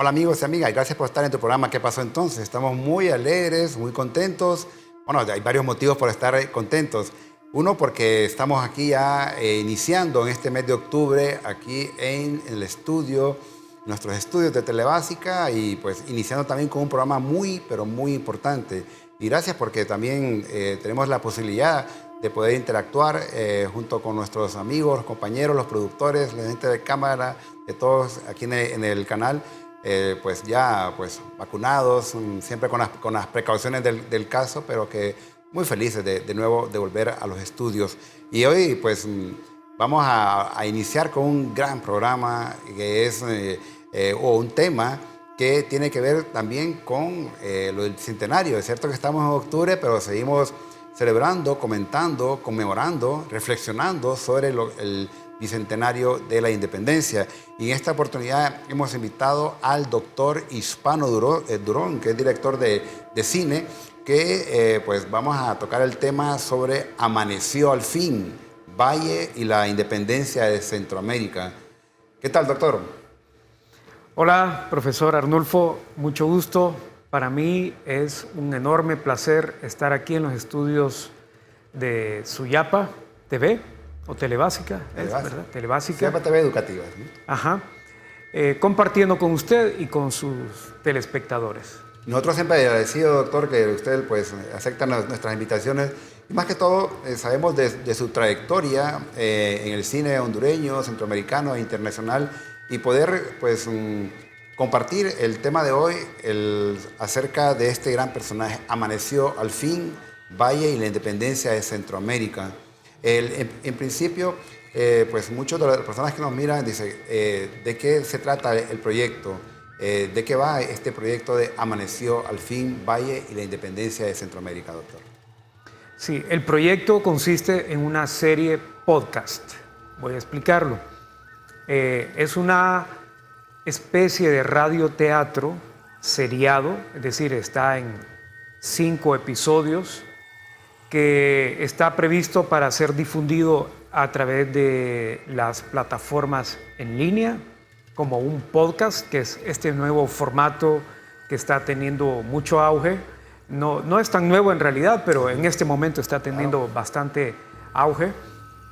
Hola amigos y amigas, gracias por estar en tu programa ¿Qué pasó entonces? Estamos muy alegres, muy contentos. Bueno, hay varios motivos por estar contentos. Uno, porque estamos aquí ya iniciando en este mes de octubre, aquí en el estudio, nuestros estudios de Telebásica, y pues iniciando también con un programa muy, pero muy importante. Y gracias porque también tenemos la posibilidad de poder interactuar junto con nuestros amigos, los compañeros, los productores, la gente de cámara, de todos aquí en el canal. Pues ya vacunados, siempre con las precauciones del caso, pero que muy felices de nuevo de volver a los estudios. Y hoy pues vamos a iniciar con un gran programa que es, o un tema que tiene que ver también con lo del centenario. Es cierto que estamos en octubre, pero seguimos celebrando, comentando, conmemorando, reflexionando sobre el bicentenario de la independencia. Y en esta oportunidad hemos invitado al doctor Hispano Durón, que es director de cine, que pues vamos a tocar el tema sobre Amaneció al fin, Valle y la independencia de Centroamérica. ¿Qué tal, doctor? Hola, profesor Arnulfo, mucho gusto. Para mí es un enorme placer estar aquí en los estudios de Suyapa TV, o Telebásica, ¿verdad? Telebásica. Suyapa TV Educativa, ¿no? Ajá. Compartiendo con usted y con sus telespectadores. Nosotros siempre agradecidos, doctor, que usted pues acepta nuestras invitaciones. Y más que todo, sabemos de su trayectoria en el cine hondureño, centroamericano e internacional, y poder pues compartir el tema de hoy acerca de este gran personaje. Amaneció al fin, Valle y la independencia de Centroamérica. En principio, pues muchas de las personas que nos miran dicen, ¿de qué se trata el proyecto? ¿De qué va este proyecto de Amaneció al fin, Valle y la independencia de Centroamérica, doctor? Sí, el proyecto consiste en una serie podcast. Voy a explicarlo. Es una especie de radioteatro seriado, es decir, está en 5 episodios, que está previsto para ser difundido a través de las plataformas en línea, como un podcast, que es este nuevo formato que está teniendo mucho auge. No es tan nuevo en realidad, pero en este momento está teniendo bastante auge,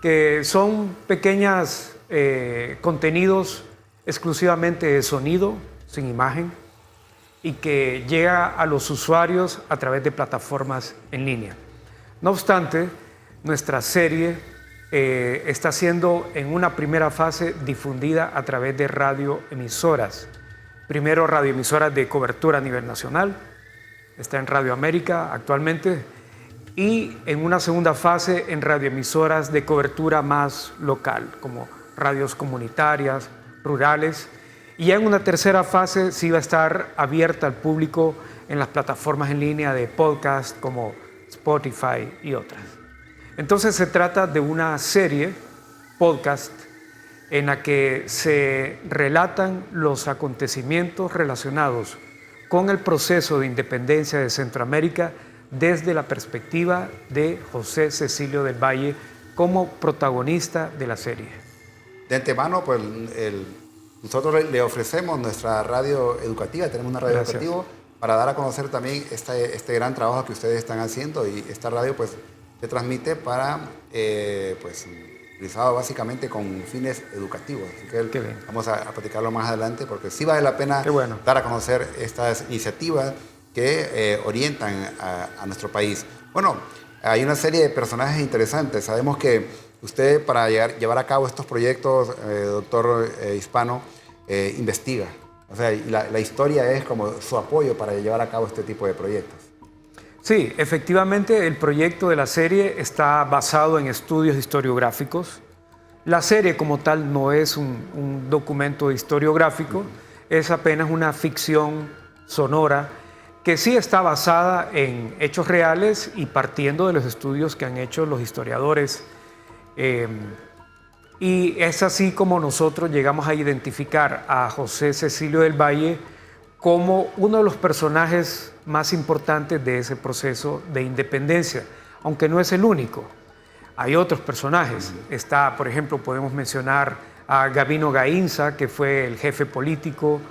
que son pequeños contenidos exclusivamente de sonido, sin imagen, y que llega a los usuarios a través de plataformas en línea. No obstante, nuestra serie está siendo en una primera fase difundida a través de radioemisoras. Primero, radioemisoras de cobertura a nivel nacional, está en Radio América actualmente, y en una segunda fase en radioemisoras de cobertura más local, como radios comunitarias, rurales, y ya en una tercera fase sí va a estar abierta al público en las plataformas en línea de podcast como Spotify y otras. Entonces se trata de una serie podcast en la que se relatan los acontecimientos relacionados con el proceso de independencia de Centroamérica desde la perspectiva de José Cecilio del Valle como protagonista de la serie. De antemano, pues nosotros le ofrecemos nuestra radio educativa, tenemos una radio educativa para dar a conocer también este gran trabajo que ustedes están haciendo, y esta radio pues se transmite para, pues, utilizado básicamente con fines educativos. Así que vamos a platicarlo más adelante porque sí vale la pena dar a conocer estas iniciativas que orientan a nuestro país. Bueno, hay una serie de personajes interesantes. Sabemos que usted, para llevar a cabo estos proyectos, doctor Hispano, investiga. O sea, la historia es como su apoyo para llevar a cabo este tipo de proyectos. Sí, efectivamente el proyecto de la serie está basado en estudios historiográficos. La serie como tal no es un documento historiográfico, es apenas una ficción sonora que sí está basada en hechos reales y partiendo de los estudios que han hecho los historiadores. Y es así como nosotros llegamos a identificar a José Cecilio del Valle como uno de los personajes más importantes de ese proceso de independencia, aunque no es el único. Hay otros personajes. Está, por ejemplo, podemos mencionar a Gabino Gainza, que fue el jefe político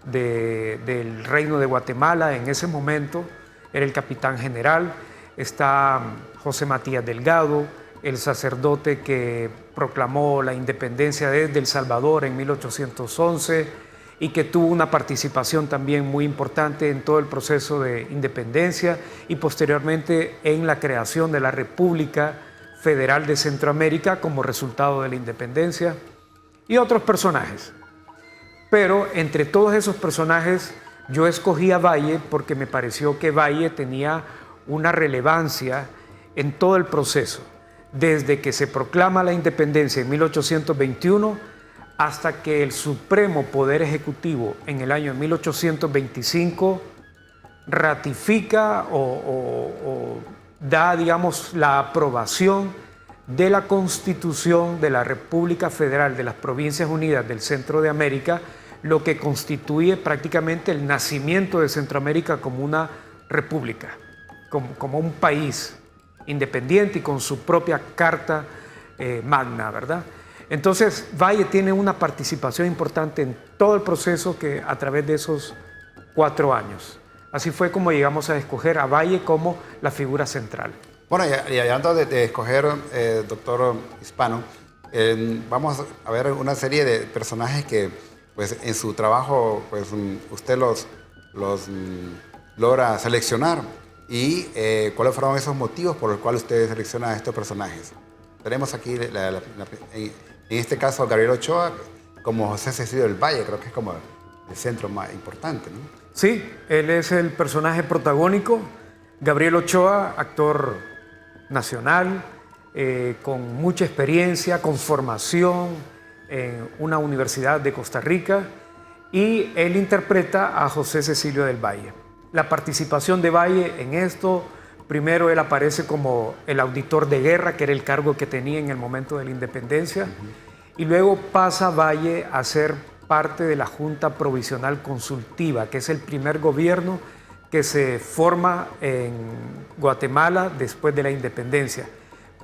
del Reino de Guatemala. En ese momento era el capitán general. Está José Matías Delgado, el sacerdote que proclamó la independencia desde El Salvador en 1811 y que tuvo una participación también muy importante en todo el proceso de independencia y posteriormente en la creación de la República Federal de Centroamérica como resultado de la independencia, y otros personajes. Pero entre todos esos personajes yo escogí a Valle porque me pareció que Valle tenía una relevancia en todo el proceso, desde que se proclama la independencia en 1821 hasta que el Supremo Poder Ejecutivo en el año 1825 ratifica o da, digamos, la aprobación de la Constitución de la República Federal de las Provincias Unidas del Centro de América, lo que constituye prácticamente el nacimiento de Centroamérica como una república, como un país independiente y con su propia carta magna, ¿verdad? Entonces, Valle tiene una participación importante en todo el proceso que a través de esos 4 años. Así fue como llegamos a escoger a Valle como la figura central. Bueno, y antes de escoger, doctor Hispano, vamos a ver una serie de personajes que, pues, en su trabajo, pues, usted los logra seleccionar. ¿Y cuáles fueron esos motivos por los cuales usted selecciona a estos personajes? Tenemos aquí, en este caso, Gabriel Ochoa, como José Cecilio del Valle, creo que es como el centro más importante, ¿no? Sí, él es el personaje protagónico. Gabriel Ochoa, actor nacional, con mucha experiencia, con formación en una universidad de Costa Rica, y él interpreta a José Cecilio del Valle. La participación de Valle en esto: primero él aparece como el auditor de guerra, que era el cargo que tenía en el momento de la independencia, y luego pasa Valle a ser parte de la Junta Provisional Consultiva, que es el primer gobierno que se forma en Guatemala después de la independencia.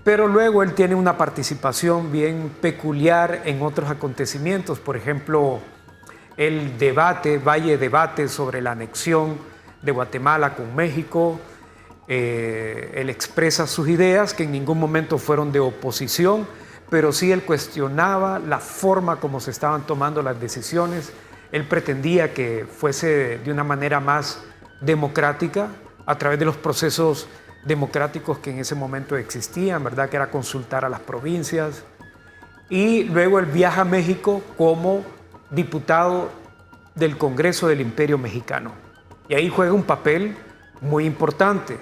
Pero luego él tiene una participación bien peculiar en otros acontecimientos. Por ejemplo, Valle debate sobre la anexión de Guatemala con México. Él expresa sus ideas, que en ningún momento fueron de oposición, pero sí él cuestionaba la forma como se estaban tomando las decisiones. Él pretendía que fuese de una manera más democrática, a través de los procesos democráticos que en ese momento existían, ¿verdad? Que era consultar a las provincias. Y luego él viaja a México como diputado del Congreso del Imperio Mexicano. Y ahí juega un papel muy importante,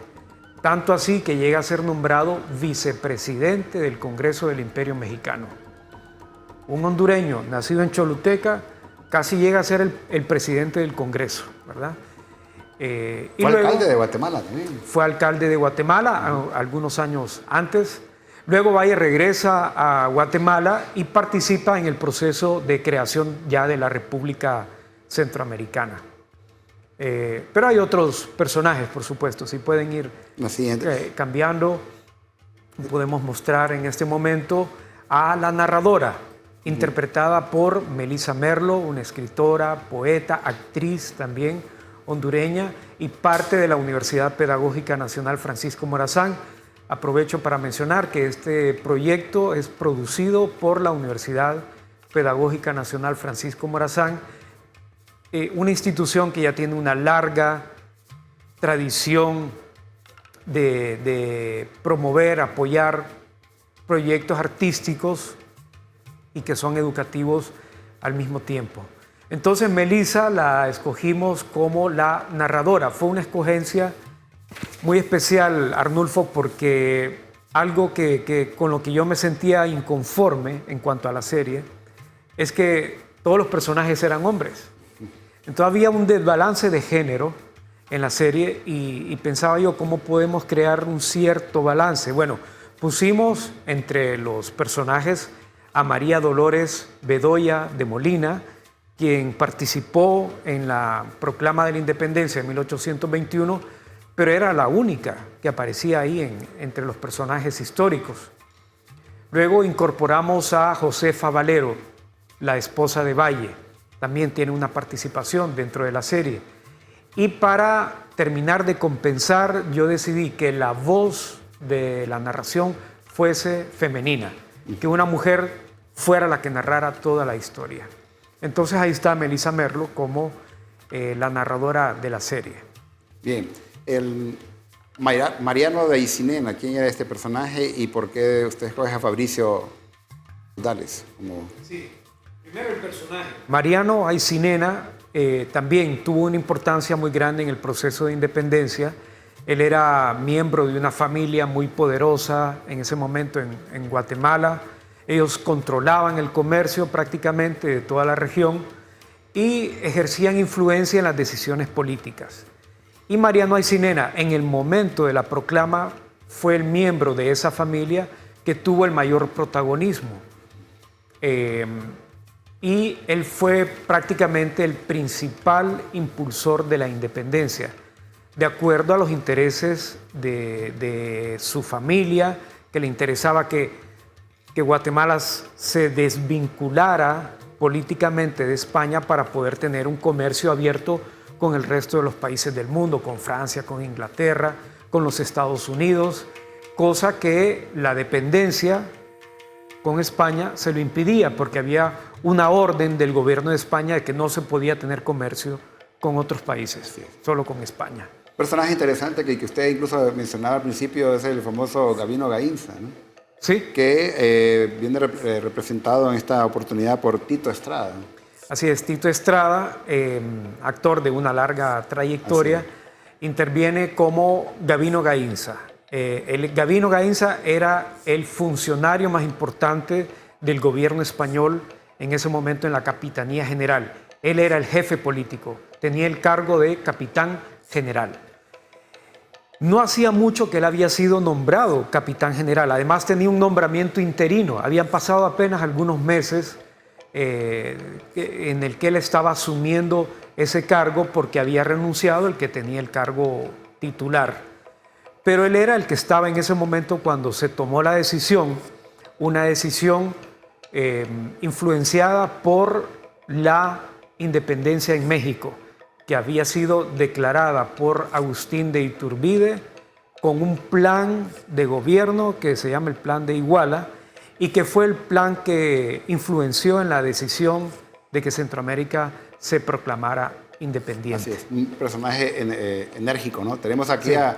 tanto así que llega a ser nombrado vicepresidente del Congreso del Imperio Mexicano. Un hondureño nacido en Choluteca casi llega a ser el presidente del Congreso, ¿verdad? Fue alcalde de Guatemala también. Fue alcalde de Guatemala algunos años antes. Luego Valle regresa a Guatemala y participa en el proceso de creación ya de la República Centroamericana. Pero hay otros personajes, por supuesto, si pueden ir cambiando. Podemos mostrar en este momento a la narradora, interpretada por Melissa Merlo, una escritora, poeta, actriz también hondureña y parte de la Universidad Pedagógica Nacional Francisco Morazán. Aprovecho para mencionar que este proyecto es producido por la Universidad Pedagógica Nacional Francisco Morazán, una institución que ya tiene una larga tradición de promover, apoyar proyectos artísticos y que son educativos al mismo tiempo. Entonces Melissa la escogimos como la narradora. Fue una escogencia muy especial, Arnulfo, porque algo con lo que yo me sentía inconforme en cuanto a la serie es que todos los personajes eran hombres. Entonces había un desbalance de género en la serie y pensaba yo cómo podemos crear un cierto balance. Bueno, pusimos entre los personajes a María Dolores Bedoya de Molina, quien participó en la proclama de la independencia en 1821, pero era la única que aparecía ahí entre los personajes históricos. Luego incorporamos a Josefa Valero, la esposa de Valle, también tiene una participación dentro de la serie. Y para terminar de compensar, yo decidí que la voz de la narración fuese femenina, que una mujer fuera la que narrara toda la historia. Entonces ahí está Melissa Merlo como la narradora de la serie. Bien, Mariano de Aycinena, ¿quién era este personaje y por qué usted escoge a Fabricio Dales? Sí, primero el personaje. Mariano Aycinena también tuvo una importancia muy grande en el proceso de independencia. Él era miembro de una familia muy poderosa en ese momento en Guatemala. Ellos controlaban el comercio prácticamente de toda la región y ejercían influencia en las decisiones políticas. Y Mariano Aycinena, en el momento de la proclama, fue el miembro de esa familia que tuvo el mayor protagonismo. Y él fue prácticamente el principal impulsor de la independencia, de acuerdo a los intereses de su familia, que le interesaba que Guatemala se desvinculara políticamente de España para poder tener un comercio abierto con el resto de los países del mundo, con Francia, con Inglaterra, con los Estados Unidos, cosa que la dependencia con España se lo impidía porque había una orden del gobierno de España de que no se podía tener comercio con otros países, solo con España. Personaje interesante que usted incluso mencionaba al principio es el famoso Gabino Gainza, ¿no? Sí. Que viene representado en esta oportunidad por Tito Estrada. Así es, Tito Estrada, actor de una larga trayectoria, interviene como Gabino Gainza. Gabino Gainza era el funcionario más importante del gobierno español en ese momento en la Capitanía General. Él era el jefe político, tenía el cargo de capitán general. No hacía mucho que él había sido nombrado capitán general, además tenía un nombramiento interino, habían pasado apenas algunos meses en el que él estaba asumiendo ese cargo porque había renunciado el que tenía el cargo titular. Pero él era el que estaba en ese momento cuando se tomó la decisión, una decisión influenciada por la independencia en México, que había sido declarada por Agustín de Iturbide con un plan de gobierno que se llama el Plan de Iguala y que fue el plan que influenció en la decisión de que Centroamérica se proclamara independiente. Así es, un personaje enérgico, ¿no? Tenemos aquí a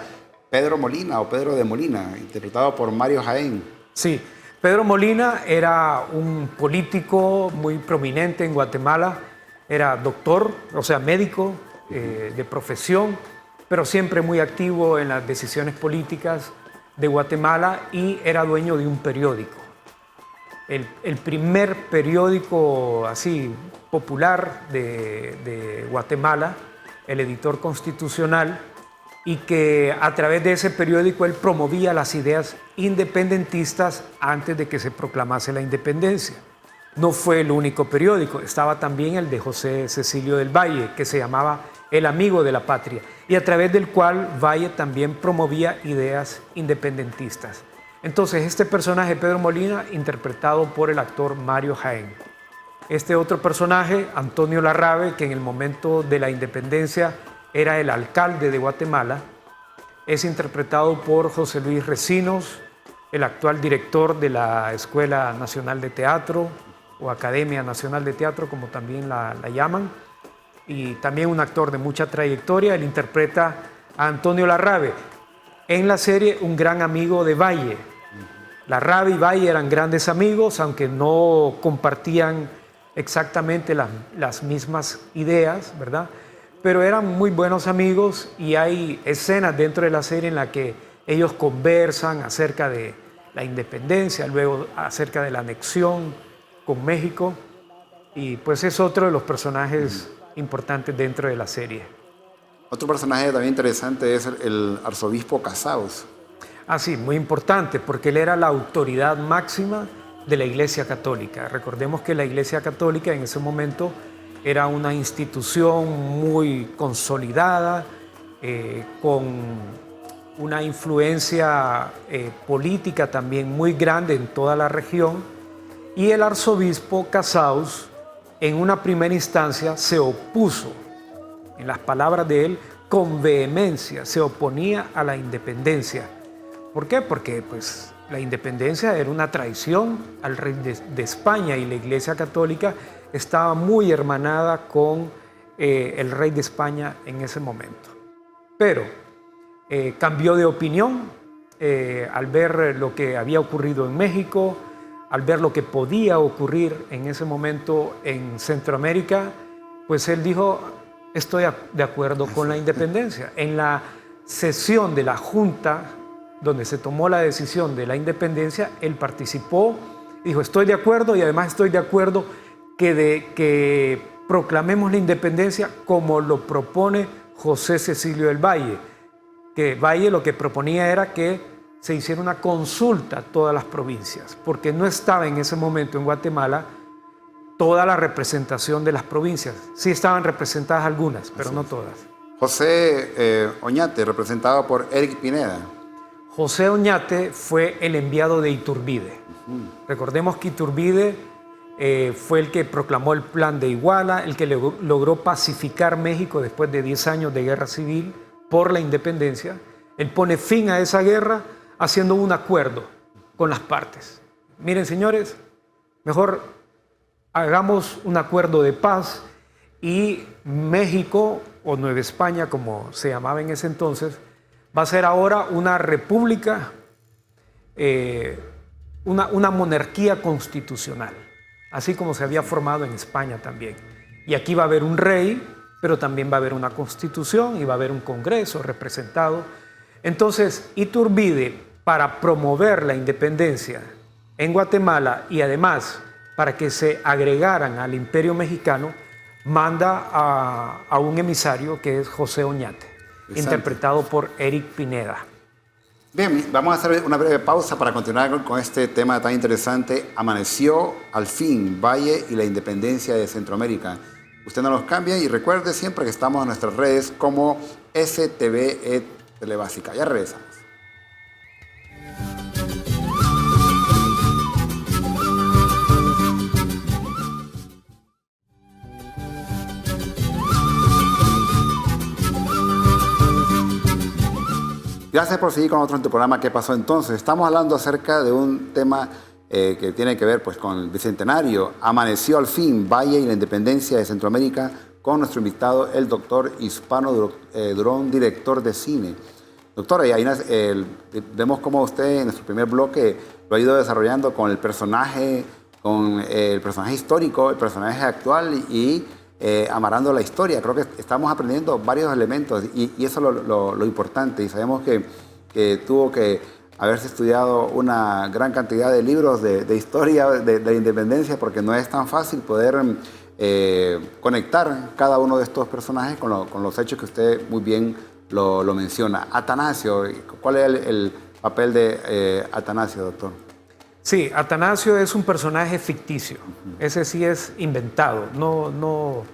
Pedro Molina o Pedro de Molina, interpretado por Mario Jaén. Sí, Pedro Molina era un político muy prominente en Guatemala. Era doctor, o sea, médico de profesión, pero siempre muy activo en las decisiones políticas de Guatemala y era dueño de un periódico. El primer periódico así popular de Guatemala, el Editor Constitucional, y que a través de ese periódico él promovía las ideas independentistas antes de que se proclamase la independencia. No fue el único periódico, estaba también el de José Cecilio del Valle, que se llamaba El Amigo de la Patria, y a través del cual Valle también promovía ideas independentistas. Entonces, este personaje, Pedro Molina, interpretado por el actor Mario Jaén. Este otro personaje, Antonio Larrabe, que en el momento de la independencia era el alcalde de Guatemala, es interpretado por José Luis Recinos, el actual director de la Escuela Nacional de Teatro, o Academia Nacional de Teatro, como también la llaman, y también un actor de mucha trayectoria. Él interpreta a Antonio Larrabe, en la serie un gran amigo de Valle. Larrabe y Valle eran grandes amigos, aunque no compartían exactamente las mismas ideas, ¿verdad? Pero eran muy buenos amigos y hay escenas dentro de la serie en la que ellos conversan acerca de la independencia, luego acerca de la anexión con México, y pues es otro de los personajes importantes dentro de la serie. Otro personaje también interesante es el arzobispo Casaus. Ah, sí, muy importante, porque él era la autoridad máxima de la Iglesia Católica. Recordemos que la Iglesia Católica en ese momento era una institución muy consolidada, con una influencia política también muy grande en toda la región, y el arzobispo Casaus en una primera instancia se opuso, en las palabras de él, con vehemencia, se oponía a la independencia. ¿Por qué? Porque pues, la independencia era una traición al rey de España y la Iglesia Católica estaba muy hermanada con el rey de España en ese momento. Pero cambió de opinión al ver lo que había ocurrido en México, al ver lo que podía ocurrir en ese momento en Centroamérica, pues él dijo, estoy de acuerdo con la independencia. En la sesión de la Junta, donde se tomó la decisión de la independencia, él participó, dijo, estoy de acuerdo y además estoy de acuerdo que proclamemos la independencia como lo propone José Cecilio del Valle, que Valle lo que proponía era que se hiciera una consulta a todas las provincias, porque no estaba en ese momento en Guatemala toda la representación de las provincias. Sí estaban representadas algunas, pero no todas. José Oñate, representado por Eric Pineda. José Oñate fue el enviado de Iturbide. Recordemos que Iturbide fue el que proclamó el Plan de Iguala, el que logró pacificar México después de 10 años de guerra civil por la independencia. Él pone fin a esa guerra haciendo un acuerdo con las partes. Miren, señores, mejor hagamos un acuerdo de paz y México, o Nueva España, como se llamaba en ese entonces, va a ser ahora una república, una monarquía constitucional, así como se había formado en España también. Y aquí va a haber un rey, pero también va a haber una constitución y va a haber un congreso representado. Entonces, Iturbide, para promover la independencia en Guatemala y además para que se agregaran al Imperio Mexicano, manda a un emisario que es José Oñate, interpretado por Eric Pineda. Bien, vamos a hacer una breve pausa para continuar con este tema tan interesante. Amaneció al fin Valle y la independencia de Centroamérica. Usted no nos cambia y recuerde siempre que estamos en nuestras redes como STVE Telebásica. Ya regresamos. Gracias por seguir con nosotros en tu programa ¿Qué pasó entonces? Estamos hablando acerca de un tema que tiene que ver pues, con el Bicentenario. Amaneció al fin Valle y la independencia de Centroamérica con nuestro invitado, el doctor Hispano Durón, director de cine. Doctora, y ahí vemos cómo usted en nuestro primer bloque lo ha ido desarrollando con el personaje histórico, el personaje actual y amarrando la historia. Creo que estamos aprendiendo varios elementos y eso es lo importante. Y sabemos que tuvo que haberse estudiado una gran cantidad de libros de historia de la independencia porque no es tan fácil poder conectar cada uno de estos personajes con los hechos que usted muy bien lo menciona. Atanasio, ¿cuál es el papel de Atanasio, doctor? Sí, Atanasio es un personaje ficticio. Ese sí es inventado, no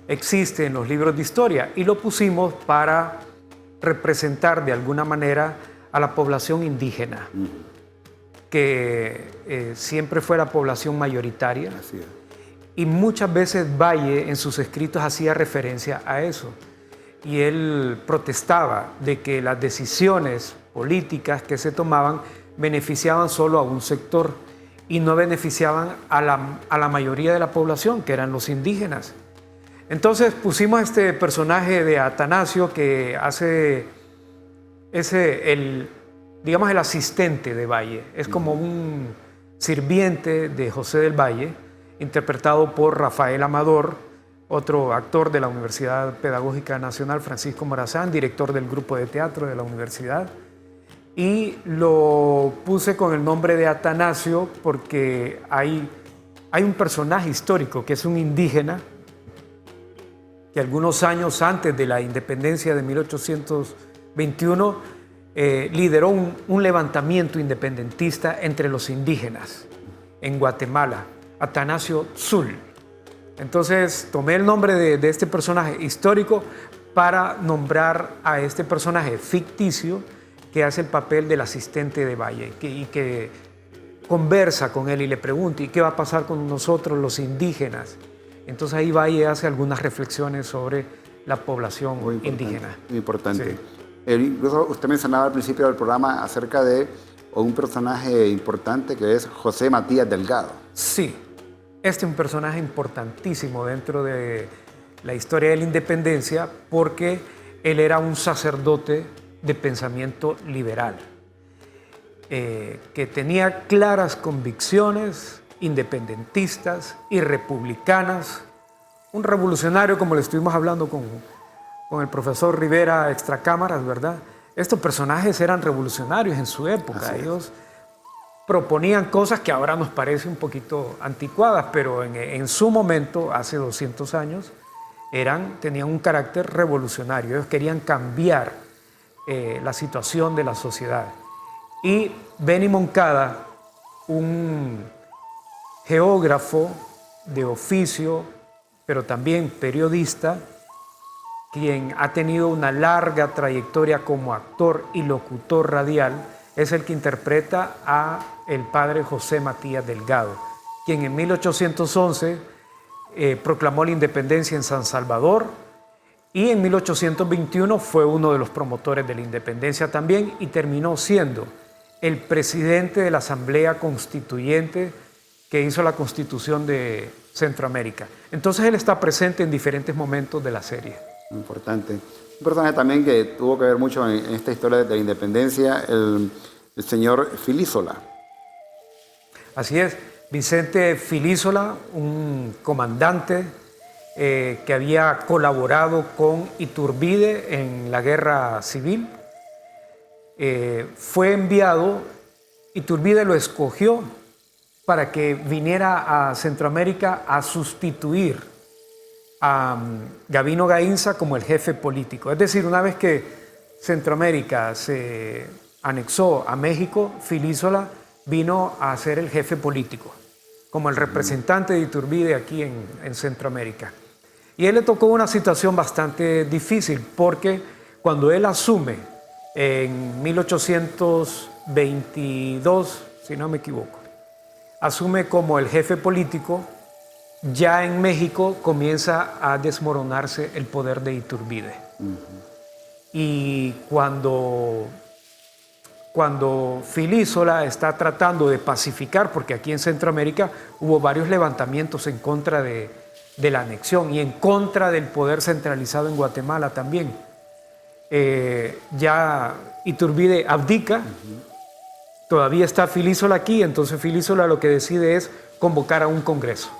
existe en los libros de historia. Y lo pusimos para representar de alguna manera a la población indígena, que siempre fue la población mayoritaria. Así es. Y muchas veces Valle en sus escritos hacía referencia a eso. Y él protestaba de que las decisiones políticas que se tomaban beneficiaban solo a un sector y no beneficiaban a la mayoría de la población, que eran los indígenas. Entonces pusimos este personaje de Atanasio que hace digamos, el asistente de Valle. Es como un sirviente de José del Valle, interpretado por Rafael Amador, otro actor de la Universidad Pedagógica Nacional, Francisco Morazán, director del grupo de teatro de la universidad. Y lo puse con el nombre de Atanasio porque hay un personaje histórico que es un indígena que algunos años antes de la independencia de 1821 lideró un levantamiento independentista entre los indígenas en Guatemala, Atanasio Tzul. Entonces tomé el nombre de este personaje histórico para nombrar a este personaje ficticio que hace el papel del asistente de Valle y que conversa con él y le pregunta ¿y qué va a pasar con nosotros los indígenas Entonces ahí Valle hace algunas reflexiones sobre la población indígena. Muy importante. Sí. Incluso usted mencionaba al principio del programa acerca de un personaje importante que es José Matías Delgado. Sí, este es un personaje importantísimo dentro de la historia de la independencia porque él era un sacerdote de pensamiento liberal, que tenía claras convicciones independentistas y republicanas, un revolucionario como le estuvimos hablando con el profesor Rivera extracámaras, ¿verdad? Estos personajes eran revolucionarios en su época, ellos proponían cosas que ahora nos parece un poquito anticuadas, pero en su momento, hace 200 años, tenían un carácter revolucionario, ellos querían cambiar la situación de la sociedad. Y Beni Moncada, un geógrafo de oficio, pero también periodista, quien ha tenido una larga trayectoria como actor y locutor radial, es el que interpreta a el padre José Matías Delgado, quien en 1811 proclamó la independencia en San Salvador y en 1821 fue uno de los promotores de la independencia también y terminó siendo el presidente de la Asamblea Constituyente que hizo la Constitución de Centroamérica. Entonces él está presente en diferentes momentos de la serie. Importante. Un personaje también que tuvo que ver mucho en esta historia de la independencia, el señor Filísola. Así es, Vicente Filísola, un comandante que había colaborado con Iturbide en la guerra civil, fue enviado, Iturbide lo escogió para que viniera a Centroamérica a sustituir a Gavino Gainza como el jefe político. Es decir, una vez que Centroamérica se anexó a México, Filísola vino a ser el jefe político, como el representante de Iturbide aquí en Centroamérica. Y a él le tocó una situación bastante difícil, porque cuando él asume en 1822, si no me equivoco, asume como el jefe político, ya en México comienza a desmoronarse el poder de Iturbide. Y cuando Filísola está tratando de pacificar, porque aquí en Centroamérica hubo varios levantamientos en contra de la anexión y en contra del poder centralizado en Guatemala también. Ya Iturbide abdica, todavía está Filísola aquí, entonces Filísola lo que decide es convocar a un congreso.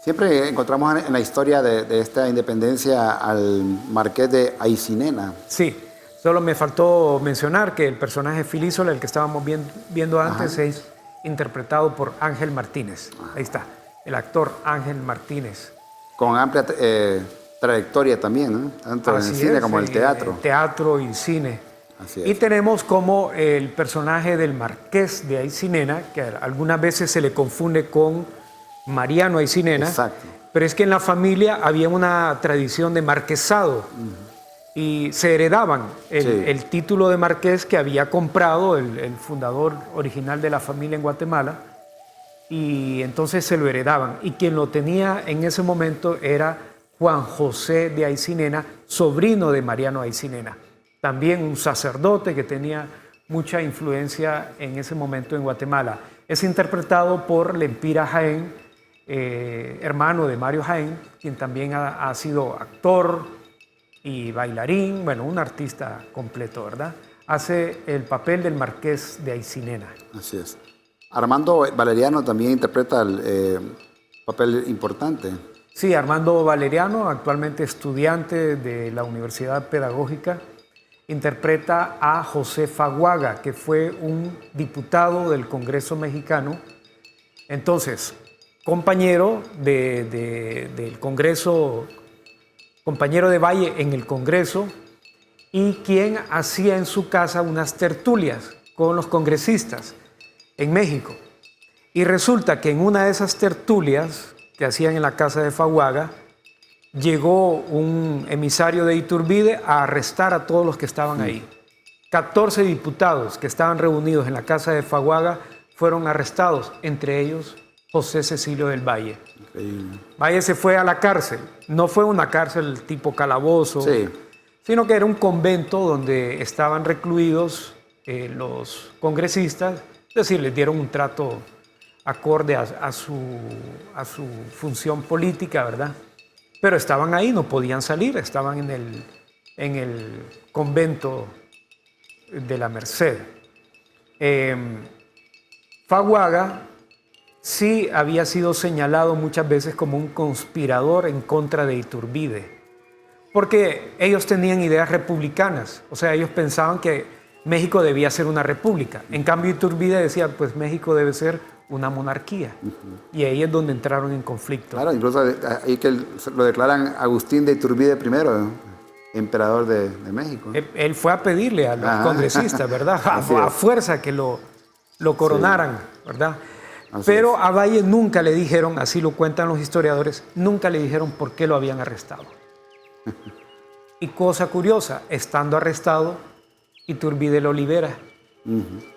Siempre encontramos en la historia de esta independencia al marqués de Aycinena. Sí, solo me faltó mencionar que el personaje Filísola, el que estábamos viendo antes, es interpretado por Ángel Martínez. Ahí está, el actor Ángel Martínez. Con amplia trayectoria también, ¿no? Tanto en el cine como en el teatro. Teatro y cine. Así es. Y tenemos como el personaje del marqués de Aycinena, que algunas veces se le confunde con Mariano Aycinena. Exacto. Pero es que en la familia había una tradición de marquesado y se heredaban el título de marqués que había comprado el fundador original de la familia en Guatemala, y entonces se lo heredaban. Y quien lo tenía en ese momento era Juan José de Aycinena, sobrino de Mariano Aycinena, también un sacerdote que tenía mucha influencia en ese momento en Guatemala. Es interpretado por Lempira Jaén, hermano de Mario Jaén, quien también ha sido actor y bailarín, bueno, un artista completo, ¿verdad? Hace el papel del marqués de Aycinena. Así es. Armando Valeriano también interpreta el papel importante. Sí, Armando Valeriano, actualmente estudiante de la Universidad Pedagógica, interpreta a José Faguaga, que fue un diputado del Congreso mexicano. Entonces, compañero del Congreso, compañero de Valle en el Congreso, y quien hacía en su casa unas tertulias con los congresistas en México. Y resulta que en una de esas tertulias que hacían en la casa de Faguaga, llegó un emisario de Iturbide a arrestar a todos los que estaban ahí. 14 diputados que estaban reunidos en la casa de Faguaga fueron arrestados, entre ellos José Cecilio del Valle. Valle se fue a la cárcel. No fue una cárcel tipo calabozo, Sí. sino que era un convento donde estaban recluidos los congresistas, es decir, les dieron un trato acorde a su función política, ¿verdad? Pero estaban ahí, no podían salir, estaban en el convento de la Merced. Faguaga sí había sido señalado muchas veces como un conspirador en contra de Iturbide, porque ellos tenían ideas republicanas, o sea, ellos pensaban que México debía ser una república. En cambio, Iturbide decía, pues México debe ser una monarquía. Y ahí es donde entraron en conflicto. Claro, incluso ahí que lo declaran Agustín de Iturbide I, emperador de México. Él fue a pedirle a los congresistas, ¿verdad? A fuerza que lo coronaran, ¿verdad? Pero a Valle nunca le dijeron, así lo cuentan los historiadores, nunca le dijeron por qué lo habían arrestado. Y cosa curiosa, estando arrestado, Iturbide lo libera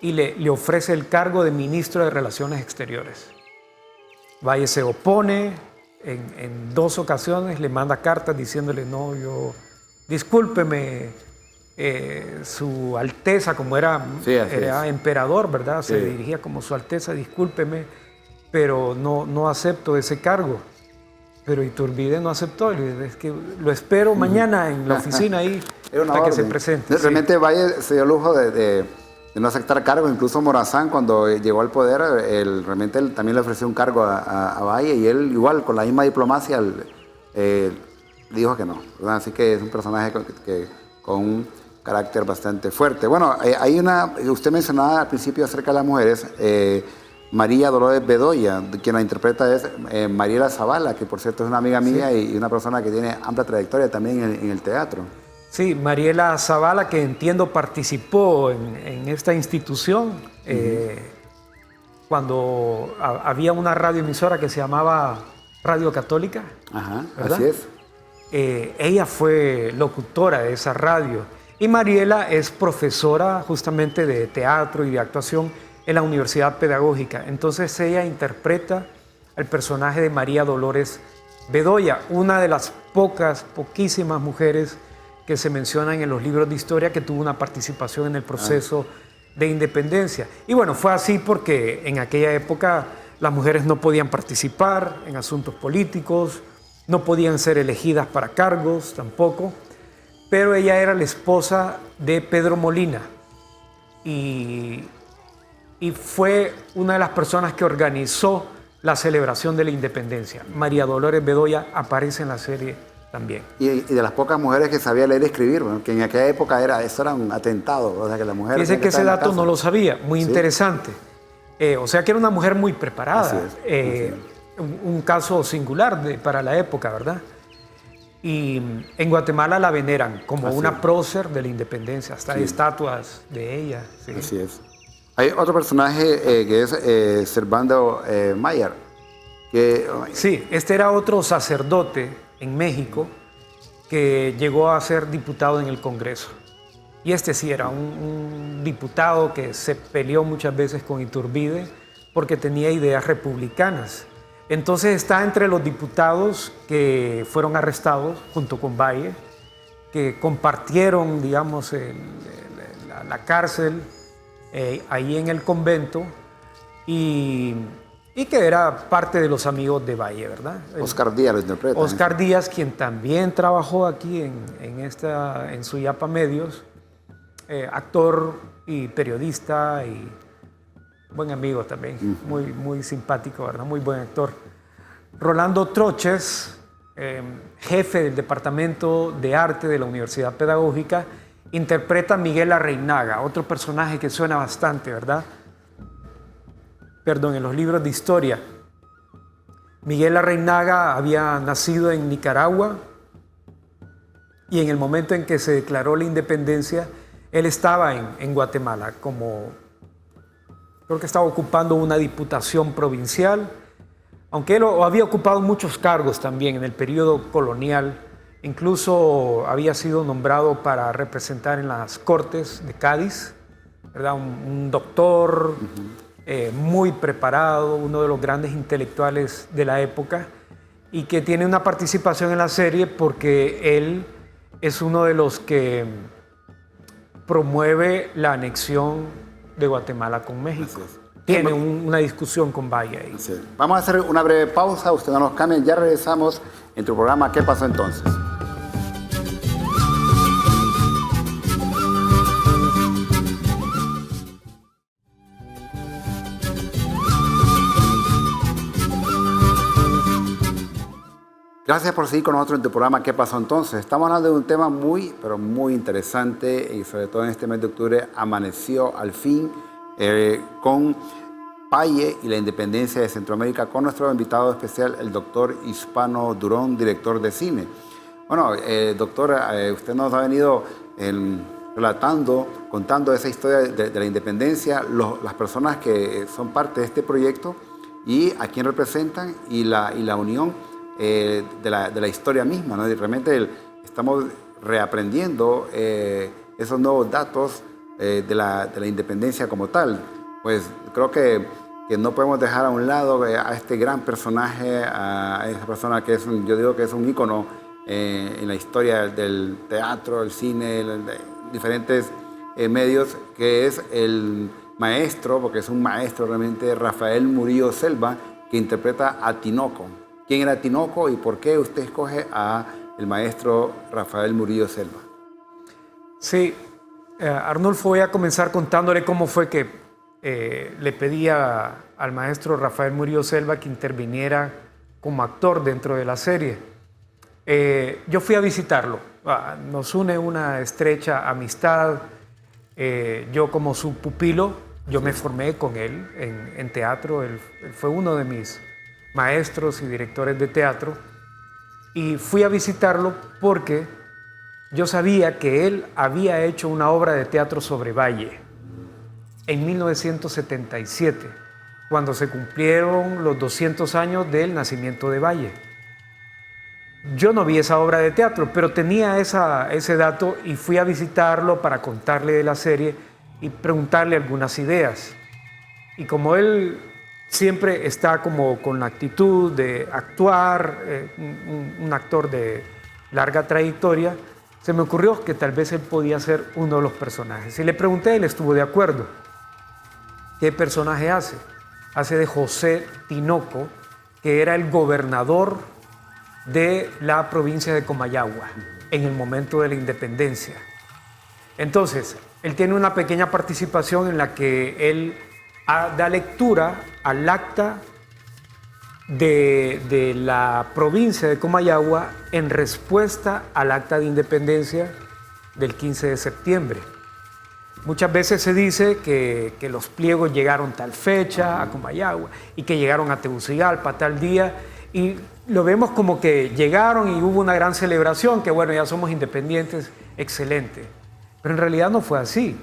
y le ofrece el cargo de ministro de Relaciones Exteriores. Valle se opone, en 2 ocasiones le manda cartas diciéndole, no, discúlpeme, su Alteza, como era emperador, ¿verdad? Se dirigía como su Alteza, discúlpeme, pero no acepto ese cargo. Pero Iturbide no aceptó, es que lo espero mañana en la oficina ahí para que se presente. Realmente Valle se dio el lujo de no aceptar cargo, incluso Morazán cuando llegó al poder, realmente él también le ofreció un cargo a Valle y él igual con la misma diplomacia dijo que no, ¿verdad? Así que es un personaje con un carácter bastante fuerte. Bueno, usted mencionaba al principio acerca de las mujeres, María Dolores Bedoya, quien la interpreta es Mariela Zavala, que por cierto es una amiga mía y una persona que tiene amplia trayectoria también en el teatro. Sí, Mariela Zavala, que entiendo participó en esta institución cuando había una radioemisora que se llamaba Radio Católica. Ajá, ¿verdad? así es. Ella fue locutora de esa radio y Mariela es profesora justamente de teatro y de actuación en la Universidad Pedagógica. Entonces ella interpreta al personaje de María Dolores Bedoya, una de las poquísimas mujeres que se mencionan en los libros de historia que tuvo una participación en el proceso de independencia. Y bueno, fue así porque en aquella época las mujeres no podían participar en asuntos políticos, no podían ser elegidas para cargos tampoco, pero ella era la esposa de Pedro Molina y fue una de las personas que organizó la celebración de la independencia. María Dolores Bedoya aparece en la serie también. Y de las pocas mujeres que sabía leer y escribir, bueno, que en aquella época eso era un atentado, o sea que la mujer... Dice que ese dato no lo sabía, muy interesante. O sea que era una mujer muy preparada. Así es. Un caso singular para la época, ¿verdad? Y en Guatemala la veneran como una prócer de la independencia, hasta hay estatuas de ella. Sí. Así es. Hay otro personaje que es Servando Mayer. Sí, este era otro sacerdote en México que llegó a ser diputado en el Congreso. Y este sí era un diputado que se peleó muchas veces con Iturbide porque tenía ideas republicanas. Entonces está entre los diputados que fueron arrestados junto con Valle, que compartieron, digamos, la cárcel ahí en el convento y que era parte de los amigos de Valle, ¿verdad? Oscar Díaz lo interpreta. Oscar Díaz, quien también trabajó aquí en Suyapa Medios, actor y periodista y buen amigo también, muy simpático, ¿verdad? Muy buen actor. Rolando Troches, jefe del Departamento de Arte de la Universidad Pedagógica, interpreta a Miguel Larreinaga, otro personaje que suena bastante, ¿verdad? Perdón, en los libros de historia. Miguel Larreinaga había nacido en Nicaragua y en el momento en que se declaró la independencia, él estaba en Guatemala creo que estaba ocupando una diputación provincial, aunque él había ocupado muchos cargos también en el periodo colonial. Incluso había sido nombrado para representar en las Cortes de Cádiz, ¿verdad? Un doctor muy preparado, uno de los grandes intelectuales de la época, y que tiene una participación en la serie porque él es uno de los que promueve la anexión de Guatemala con México. Tiene una discusión con Valle ahí. Vamos a hacer una breve pausa, usted no nos cambien, ya regresamos en tu programa ¿Qué pasó entonces? Gracias por seguir con nosotros en tu programa ¿Qué pasó entonces? Estamos hablando de un tema muy, pero muy interesante y sobre todo en este mes de octubre amaneció al fin con Valle y la independencia de Centroamérica con nuestro invitado especial, el doctor Hispano Durón, director de cine. Bueno, doctor, usted nos ha venido relatando, contando esa historia de la independencia, las personas que son parte de este proyecto y a quién representan y la unión de la historia misma, ¿no? Y realmente estamos reaprendiendo esos nuevos datos de la independencia como tal. Pues creo que no podemos dejar a un lado a este gran personaje, a esa persona que yo digo que es un ícono en la historia del teatro, el cine, diferentes medios, que es el maestro, porque es un maestro realmente, Rafael Murillo Selva, que interpreta a Tinoco. ¿Quién era Tinoco y por qué usted escoge al maestro Rafael Murillo Selva? Sí, Arnulfo, voy a comenzar contándole cómo fue que le pedía al maestro Rafael Murillo Selva que interviniera como actor dentro de la serie. Yo fui a visitarlo, nos une una estrecha amistad. Yo como su pupilo, yo me formé con él en teatro, él fue uno de mis maestros y directores de teatro, y fui a visitarlo porque yo sabía que él había hecho una obra de teatro sobre Valle en 1977, cuando se cumplieron los 200 años del nacimiento de Valle. Yo no vi esa obra de teatro, pero tenía ese dato y fui a visitarlo para contarle de la serie y preguntarle algunas ideas. Y como él siempre está como con la actitud de actuar, un actor de larga trayectoria, se me ocurrió que tal vez él podía ser uno de los personajes. Y le pregunté, él estuvo de acuerdo. ¿Qué personaje hace? Hace de José Tinoco, que era el gobernador de la provincia de Comayagua en el momento de la independencia. Entonces, él tiene una pequeña participación en la que él da lectura al acta de la provincia de Comayagua en respuesta al acta de independencia del 15 de septiembre. Muchas veces se dice que los pliegos llegaron tal fecha a Comayagua y que llegaron a Tegucigalpa tal día, y lo vemos como que llegaron y hubo una gran celebración, que bueno, ya somos independientes, excelente. Pero en realidad no fue así.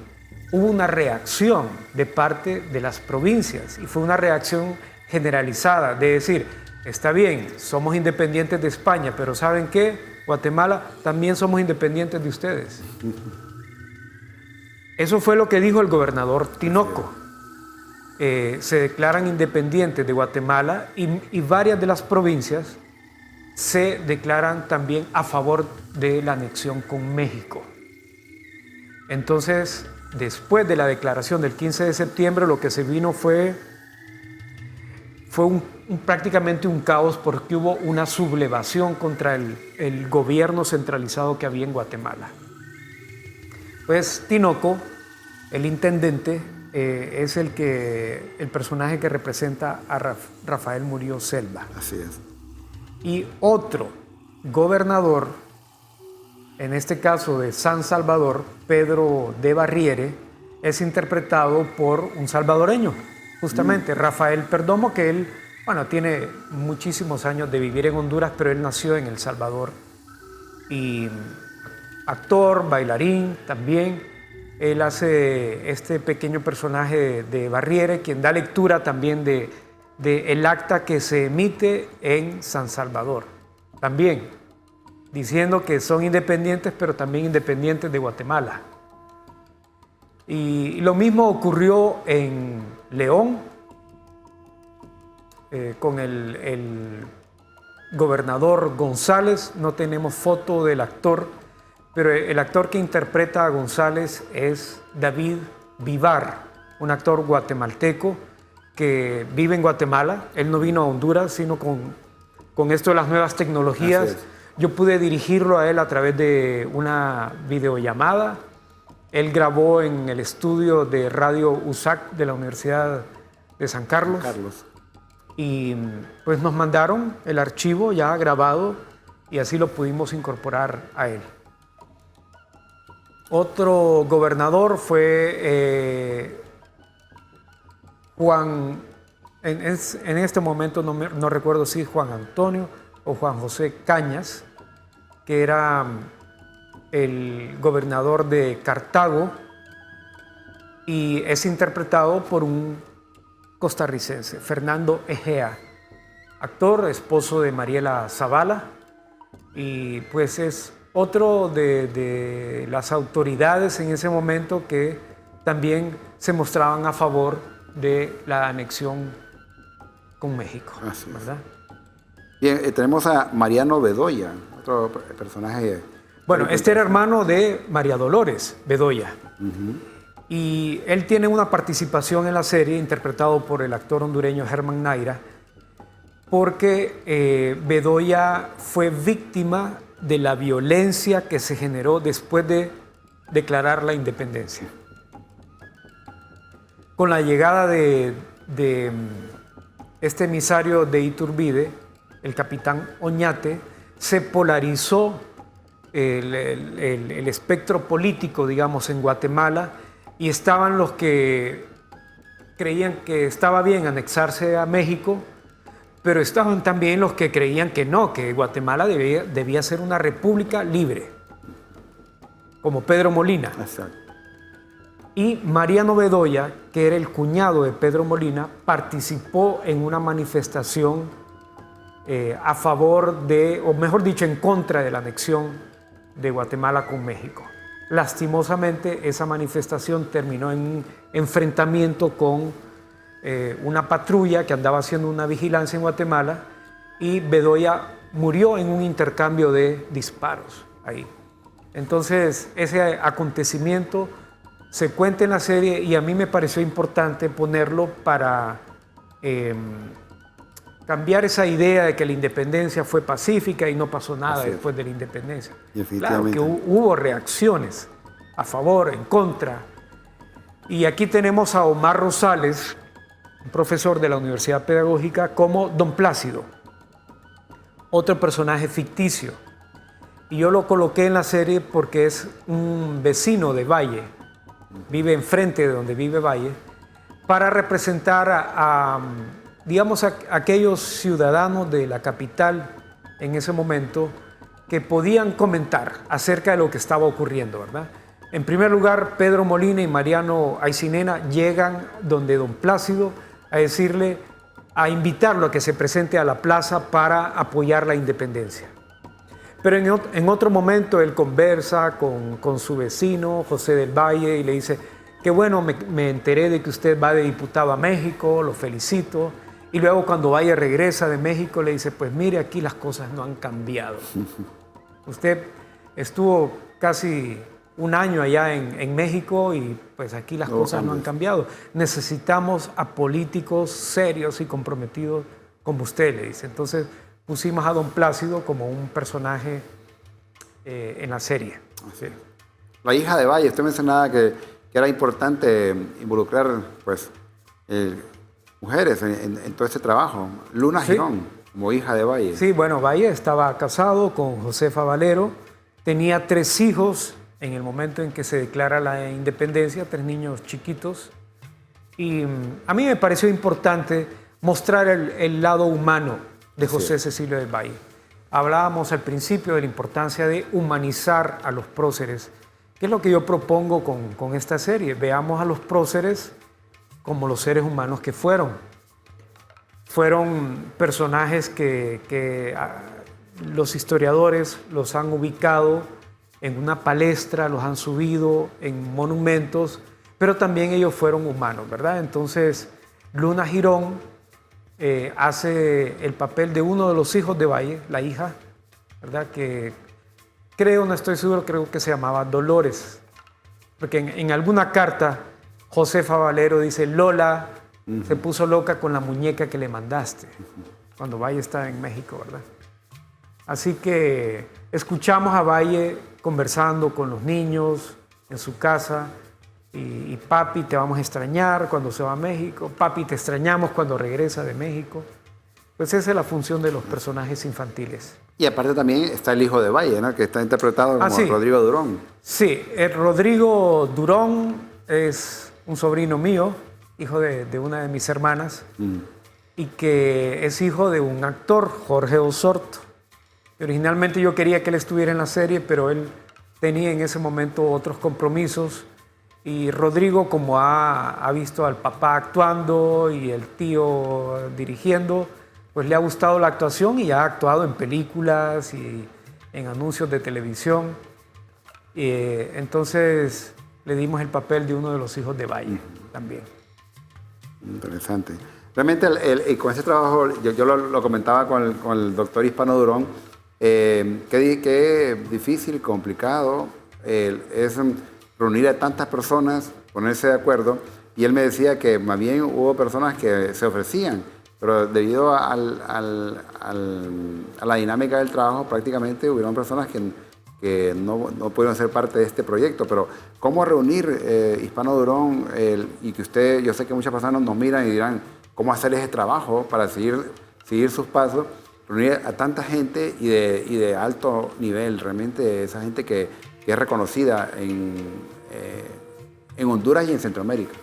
Hubo una reacción de parte de las provincias y fue una reacción generalizada de decir, está bien, somos independientes de España, pero ¿saben qué? Guatemala, también somos independientes de ustedes. Eso fue lo que dijo el gobernador Tinoco. Se declaran independientes de Guatemala y varias de las provincias se declaran también a favor de la anexión con México. Entonces, después de la declaración del 15 de septiembre, lo que se vino fue prácticamente un caos, porque hubo una sublevación contra el gobierno centralizado que había en Guatemala. Pues Tinoco, el intendente, es el personaje que representa a Rafael Murillo Selva. Así es. Y otro gobernador, en este caso de San Salvador, Pedro de Barriere, es interpretado por un salvadoreño, justamente, Rafael Perdomo, que él, bueno, tiene muchísimos años de vivir en Honduras, pero él nació en El Salvador. Y actor, bailarín también. Él hace este pequeño personaje de Barriere, quien da lectura también de el acta que se emite en San Salvador. También diciendo que son independientes, pero también independientes de Guatemala. Y lo mismo ocurrió en León, con gobernador González. No tenemos foto del actor, pero el actor que interpreta a González es David Vivar, un actor guatemalteco que vive en Guatemala. Él no vino a Honduras, sino con esto de las nuevas tecnologías. Yo pude dirigirlo a él a través de una videollamada. Él grabó en el estudio de Radio USAC de la Universidad de San Carlos. Y pues nos mandaron el archivo ya grabado y así lo pudimos incorporar a él. Otro gobernador fue Juan, en este momento no recuerdo si Juan Antonio o Juan José Cañas, que era el gobernador de Cartago y es interpretado por un costarricense, Fernando Egea, actor, esposo de Mariela Zavala, y pues es otro de las autoridades en ese momento que también se mostraban a favor de la anexión con México. Así es. ¿Verdad? Bien, tenemos a Mariano Bedoya, otro personaje. Bueno, este era hermano de María Dolores Bedoya. Y él tiene una participación en la serie interpretado por el actor hondureño Germán Naira, porque Bedoya fue víctima de la violencia que se generó después de declarar la independencia. Con la llegada de este emisario de Iturbide, el capitán Oñate, se polarizó el espectro político, digamos, en Guatemala, y estaban los que creían que estaba bien anexarse a México, pero estaban también los que creían que no, que Guatemala debía ser una república libre, como Pedro Molina. Exacto. Y Mariano Bedoya, que era el cuñado de Pedro Molina, participó en una manifestación a favor de, o mejor dicho, en contra de la anexión de Guatemala con México. Lastimosamente, esa manifestación terminó en un enfrentamiento con una patrulla que andaba haciendo una vigilancia en Guatemala y Bedoya murió en un intercambio de disparos ahí. Entonces, ese acontecimiento se cuenta en la serie y a mí me pareció importante ponerlo para cambiar esa idea de que la independencia fue pacífica y no pasó nada después de la independencia. Claro que hubo reacciones a favor, en contra. Y aquí tenemos a Omar Rosales, un profesor de la Universidad Pedagógica, como Don Plácido, otro personaje ficticio. Y yo lo coloqué en la serie porque es un vecino de Valle, vive enfrente de donde vive Valle, para representar digamos, a aquellos ciudadanos de la capital en ese momento que podían comentar acerca de lo que estaba ocurriendo, ¿verdad? En primer lugar, Pedro Molina y Mariano Aycinena llegan donde Don Plácido a decirle, a invitarlo a que se presente a la plaza para apoyar la independencia. Pero en otro momento él conversa con su vecino, José del Valle, y le dice, qué bueno, me enteré de que usted va de diputado a México, lo felicito. Y luego cuando Valle regresa de México le dice, pues mire, aquí las cosas no han cambiado. Usted estuvo casi un año allá en México y pues aquí las cosas no han cambiado. Necesitamos a políticos serios y comprometidos como usted, le dice. Entonces pusimos a Don Plácido como un personaje en la serie. Sí. La hija de Valle, usted mencionaba que era importante involucrar pues, mujeres en todo este trabajo. Luna Girón, como hija de Valle. Sí, bueno, Valle estaba casado con Josefa Valero, tenía 3 hijos en el momento en que se declara la independencia, 3 niños chiquitos. Y a mí me pareció importante mostrar el lado humano de José Cecilio del Valle. Hablábamos al principio de la importancia de humanizar a los próceres, que es lo que yo propongo con esta serie. Veamos a los próceres como los seres humanos que fueron. Fueron personajes que los historiadores los han ubicado en una palestra, los han subido en monumentos, pero también ellos fueron humanos, ¿verdad? Entonces, Luna Girón hace el papel de uno de los hijos de Valle, la hija, ¿verdad? Que creo, no estoy seguro, creo que se llamaba Dolores. Porque en alguna carta, Josefa Valero dice, Lola se puso loca con la muñeca que le mandaste, cuando Valle estaba en México, ¿verdad? Así que escuchamos a Valle conversando con los niños en su casa y papi, te vamos a extrañar cuando se va a México, papi, te extrañamos cuando regresa de México. Pues esa es la función de los personajes infantiles. Y aparte también está el hijo de Valle, ¿no? Que está interpretado como sí. Rodrigo Durón. Sí, Rodrigo Durón es un sobrino mío, hijo de una de mis hermanas, y que es hijo de un actor, Jorge Osorto. Originalmente yo quería que él estuviera en la serie, pero él tenía en ese momento otros compromisos. Y Rodrigo, como ha visto al papá actuando y el tío dirigiendo, pues le ha gustado la actuación y ha actuado en películas y en anuncios de televisión. Entonces le dimos el papel de uno de los hijos de Valle también. Interesante. Realmente con ese trabajo, yo lo comentaba con el doctor Hispano Durón, qué difícil, complicado es reunir a tantas personas, ponerse de acuerdo, y él me decía que más bien hubo personas que se ofrecían, pero debido a la dinámica del trabajo prácticamente hubieron personas que no pudieron ser parte de este proyecto. Pero ¿cómo reunir Hispano Durón y que usted, yo sé que muchas personas nos miran y dirán cómo hacer ese trabajo para seguir sus pasos, reunir a tanta gente y de alto nivel, realmente esa gente que es reconocida en Honduras y en Centroamérica?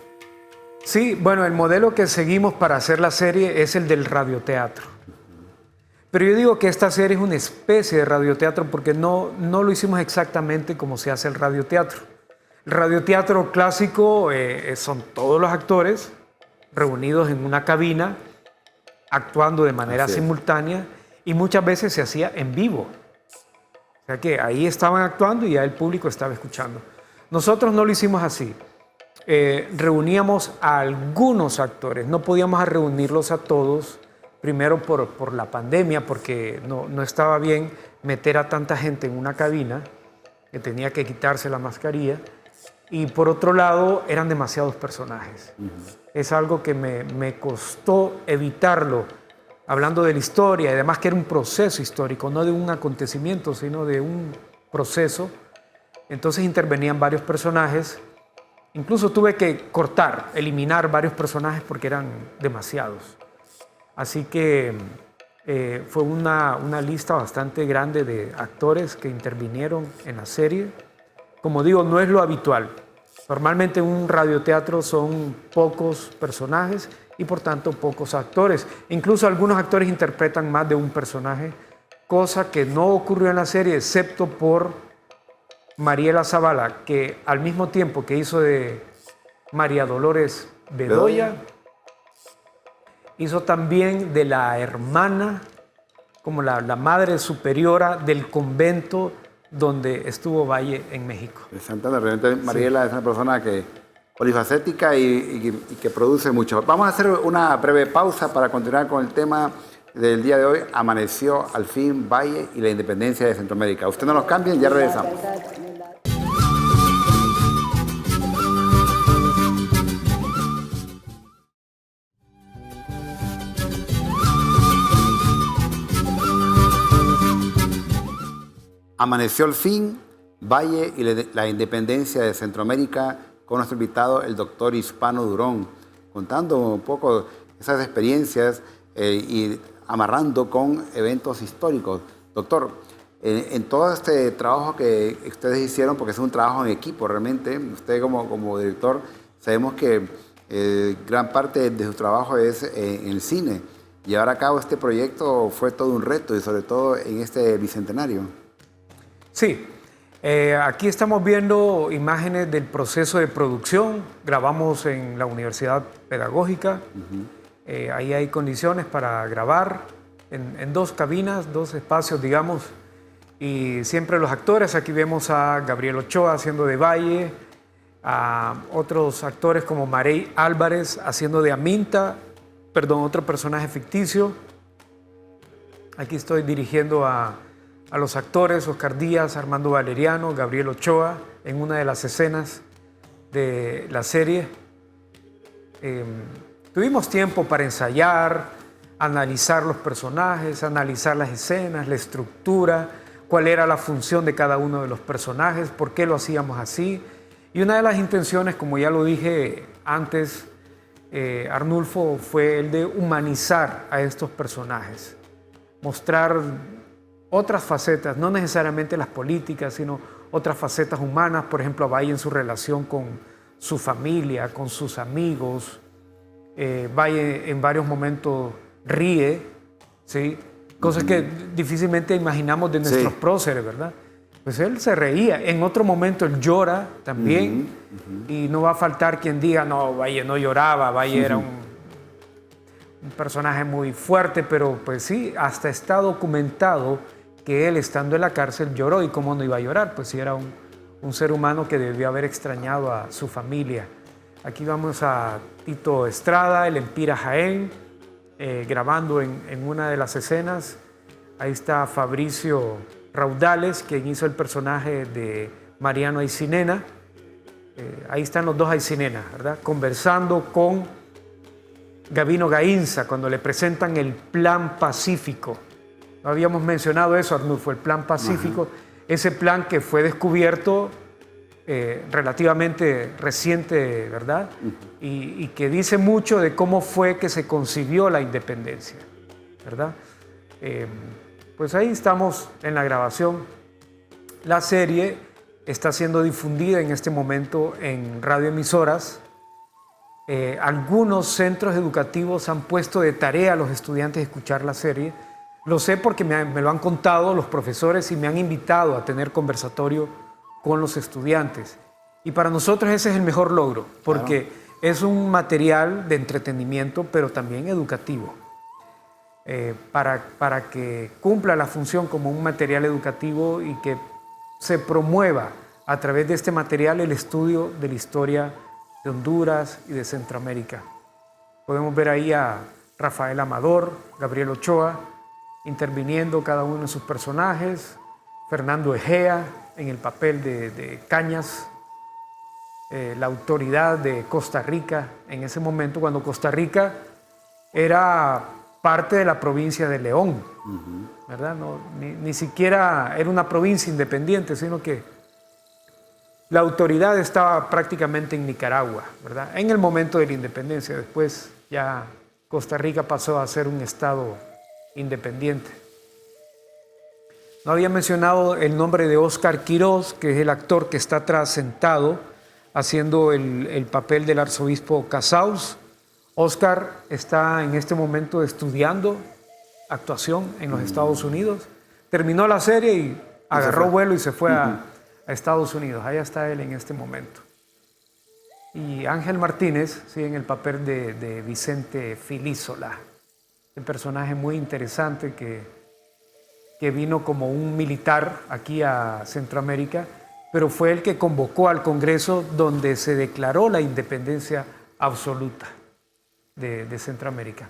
Sí, bueno, el modelo que seguimos para hacer la serie es el del radioteatro. Pero yo digo que esta serie es una especie de radioteatro porque no lo hicimos exactamente como se hace el radioteatro. El radioteatro clásico son todos los actores reunidos en una cabina, actuando de manera simultánea, y muchas veces se hacía en vivo. O sea que ahí estaban actuando y ya el público estaba escuchando. Nosotros no lo hicimos así. Reuníamos a algunos actores, no podíamos reunirlos a todos, primero por la pandemia, porque no estaba bien meter a tanta gente en una cabina, que tenía que quitarse la mascarilla, y por otro lado eran demasiados personajes. Es algo que me costó evitarlo, hablando de la historia, y además que era un proceso histórico, no de un acontecimiento, sino de un proceso. Entonces intervenían varios personajes. Incluso tuve que eliminar varios personajes porque eran demasiados. Así que fue una lista bastante grande de actores que intervinieron en la serie. Como digo, no es lo habitual. Normalmente en un radioteatro son pocos personajes y por tanto pocos actores. Incluso algunos actores interpretan más de un personaje, cosa que no ocurrió en la serie, excepto por Mariela Zavala, que al mismo tiempo que hizo de María Dolores Bedoya, hizo también de la hermana, como la madre superiora del convento donde estuvo Valle en México. Interesante, realmente Mariela es una persona polifacética y que produce mucho. Vamos a hacer una breve pausa para continuar con el tema del día de hoy. Amaneció al fin Valle y la independencia de Centroamérica. Usted no nos cambien, ya regresamos. Amaneció al fin Valle y la independencia de Centroamérica con nuestro invitado, el doctor Hispano Durón, contando un poco esas experiencias y amarrando con eventos históricos. Doctor, en todo este trabajo que ustedes hicieron, porque es un trabajo en equipo realmente, usted como director, sabemos que gran parte de su trabajo es en el cine. Llevar a cabo este proyecto fue todo un reto y sobre todo en este bicentenario. Sí, aquí estamos viendo imágenes del proceso de producción. Grabamos en la Universidad Pedagógica. Ahí hay condiciones para grabar en dos cabinas, dos espacios, digamos. Y siempre los actores, aquí vemos a Gabriel Ochoa haciendo de Valle, a otros actores como Marey Álvarez haciendo de Aminta otro personaje ficticio. Aquí estoy dirigiendo a los actores Oscar Díaz, Armando Valeriano, Gabriel Ochoa, en una de las escenas de la serie. Tuvimos tiempo para ensayar, analizar los personajes, analizar las escenas, la estructura, cuál era la función de cada uno de los personajes, por qué lo hacíamos así. Y una de las intenciones, como ya lo dije antes, Arnulfo, fue el de humanizar a estos personajes, mostrar otras facetas, no necesariamente las políticas, sino otras facetas humanas. Por ejemplo, a Valle en su relación con su familia, con sus amigos. Valle en varios momentos ríe, ¿sí? Cosas que difícilmente imaginamos de nuestros próceres, ¿verdad? Pues él se reía. En otro momento él llora también. Y no va a faltar quien diga, no, Valle no lloraba, Valle era un personaje muy fuerte, pero pues sí, hasta está documentado que él, estando en la cárcel, lloró. ¿Y cómo no iba a llorar? Pues sí, era un ser humano que debió haber extrañado a su familia. Aquí vamos a Tito Estrada, el Empira Jaén, grabando en una de las escenas. Ahí está Fabricio Raudales, quien hizo el personaje de Mariano Aycinena. Ahí están los dos Aycinena, ¿verdad? Conversando con Gabino Gainza cuando le presentan el Plan Pacífico. No habíamos mencionado eso, Arnulfo, el Plan Pacífico. Ese plan que fue descubierto relativamente reciente, ¿verdad? Y que dice mucho de cómo fue que se concibió la independencia, ¿verdad? Pues ahí estamos en la grabación. La serie está siendo difundida en este momento en radioemisoras. Algunos centros educativos han puesto de tarea a los estudiantes escuchar la serie. Lo sé porque me lo han contado los profesores y me han invitado a tener conversatorio con los estudiantes. Y para nosotros ese es el mejor logro, porque es un material de entretenimiento, pero también educativo. Para que cumpla la función como un material educativo y que se promueva a través de este material el estudio de la historia de Honduras y de Centroamérica. Podemos ver ahí a Rafael Amador, Gabriel Ochoa, interviniendo cada uno de sus personajes, Fernando Egea en el papel de Cañas, la autoridad de Costa Rica en ese momento, cuando Costa Rica era parte de la provincia de León, ¿verdad? No, ni siquiera era una provincia independiente, sino que la autoridad estaba prácticamente en Nicaragua, ¿verdad? En el momento de la independencia. Después ya Costa Rica pasó a ser un estado independiente. No había mencionado el nombre de Óscar Quirós, que es el actor que está atrás sentado haciendo el papel del arzobispo Casaus. Óscar está en este momento estudiando actuación en los Estados Unidos. Terminó la serie y agarró vuelo y se fue a Estados Unidos. Allá está él en este momento. Y Ángel Martínez, sí, en el papel de Vicente Filísola, un personaje muy interesante que vino como un militar aquí a Centroamérica, pero fue el que convocó al Congreso donde se declaró la independencia absoluta de Centroamérica.